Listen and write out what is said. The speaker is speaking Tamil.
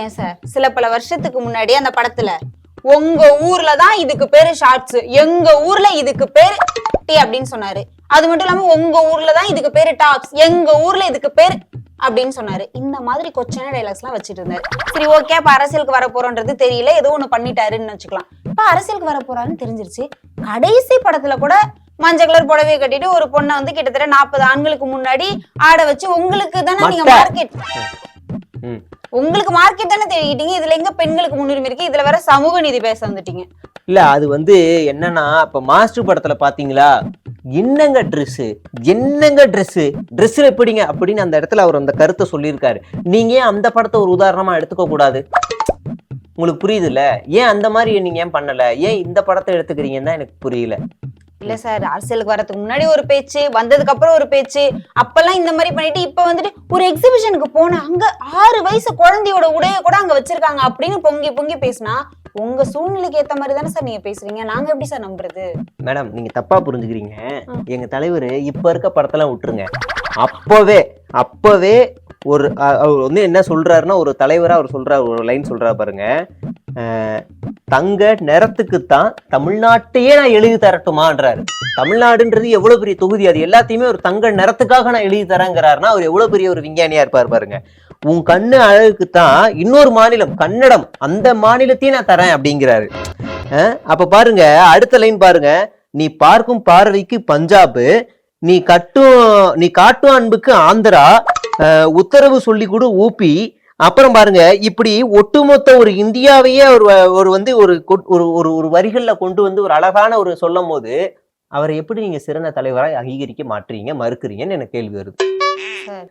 ஏன் சார் சில பல வருஷத்துக்கு முன்னாடி அந்த படத்துல உங்க ஊர்ல தான் இதுக்கு பேரு ஷார்ட்ஸ், எங்க ஊர்ல இதுக்கு பேரு டீ அப்படின்னு சொன்னாரு. அது மட்டும் இல்லாம உங்க ஊர்ல தான் இதுக்கு பேரு டாப்ஸ், எங்க ஊர்ல இதுக்கு பேரு அப்படின்னு சொன்னாரு. இந்த மாதிரி கொச்சன டைலாக்ஸ் எல்லாம் வச்சுட்டு இருந்தாரு. சரி ஓகே, இப்ப அரசியலுக்கு வர போறோன்றது தெரியல, ஏதோ ஒண்ணு பண்ணிட்டாருன்னு வச்சுக்கலாம். இப்ப அரசியலுக்கு வர போறாருன்னு தெரிஞ்சிருச்சு. கடைசி படத்துல கூட மஞ்சள் கலர் புடவையை கட்டிட்டு ஒரு பொண்ணை வந்து கிட்டத்தட்ட 40 ஆண்களுக்கு முன்னாடி ஆட வச்சு உங்களுக்கு தானே நீங்க மார்க்கெட் உங்களுக்கு மார்க்கெட் தானே தேடிட்டீங்க. இதுல எங்க பெண்களுக்கு முன்னுரிமை இருக்கு? இதுல வேற சமூக நீதி பேச வந்துட்டீங்க. இல்ல அது வந்து என்னன்னா, இப்ப மாஸ்டர் படத்துல பாத்தீங்களா, என்னங்க ட்ரெஸ்ல எப்படிங்க அப்படின்னு அந்த இடத்துல அவர் அந்த கருத்தை சொல்லியிருக்காரு. நீங்க ஏன் அந்த படத்தை ஒரு உதாரணமா எடுத்துக்க கூடாது? உங்களுக்கு புரியுது இல்ல? ஏன் அந்த மாதிரி நீங்க ஏன் பண்ணல? ஏன் இந்த படத்தை எடுத்துக்கிறீங்கன்னு தான் எனக்கு புரியல. இல்ல சார், அரசியலுக்கு வரதுக்கு முன்னாடி ஒரு பேச்சு, வந்ததுக்கு அப்புறம் ஒரு பேச்சு, அப்பெல்லாம் இந்த மாதிரி பண்ணிட்டு இப்ப வந்துட்டு ஒரு எக்ஸிபிஷனுக்கு போன அங்க 6 வயசு குழந்தையோட உடைய கூட அங்க வச்சிருக்காங்க அப்படின்னு பொங்கி பொங்கி பேசினா உங்க சூழ்நிலைக்கு ஏத்த மாதிரி தானே சார் நீங்க பேசுறீங்க. நாங்க எப்படி சார் நம்புறது? மேடம் நீங்க தப்பா புரிஞ்சுக்கிறீங்க. எங்க தலைவர் இப்ப இருக்க படத்தெல்லாம் விட்டுருங்க. அப்பவே ஒரு அவர் வந்து என்ன சொல்றாருன்னா, ஒரு தலைவரா அவர் சொல்றாரு, ஒரு லைன் சொல்றாரு பாருங்க, தங்க நிறத்துக்குத்தான் தமிழ்நாட்டையே நான் எழுதி தரட்டுமான்றாரு. தமிழ்நாடுன்றது எவ்வளவு பெரிய தொகுதி, அது எல்லாத்தையுமே ஒரு தங்க நிறத்துக்காக நான் எழுதி தரேங்கிறாருன்னா அவர் எவ்வளவு பெரிய ஒரு விஞ்ஞானியா இருப்பார் பாருங்க. உன் கண்ணு அழகுக்குத்தான் இன்னொரு மாநிலம் கன்னடம், அந்த மாநிலத்தையும் நான் தரேன் அப்படிங்கிறாரு. அப்ப பாருங்க, அடுத்த லைன் பாருங்க, நீ பார்க்கும் பார்வைக்கு பஞ்சாப், நீ காட்டும் அன்புக்கு ஆந்திரா, உத்தரவு சொல்லி கொடு ஊபி. அப்புறம் பாருங்க, இப்படி ஒட்டுமொத்த ஒரு இந்தியாவையே ஒரு வந்து ஒரு வரிகள்ல கொண்டு வந்து ஒரு அழகான ஒரு சொல்லும் போது அவரை எப்படி நீங்க சிறந்த தலைவராய் அங்கீகரிக்க மாட்டீங்க, மறுக்கிறீங்கன்னு எனக்கு கேள்வி வருது.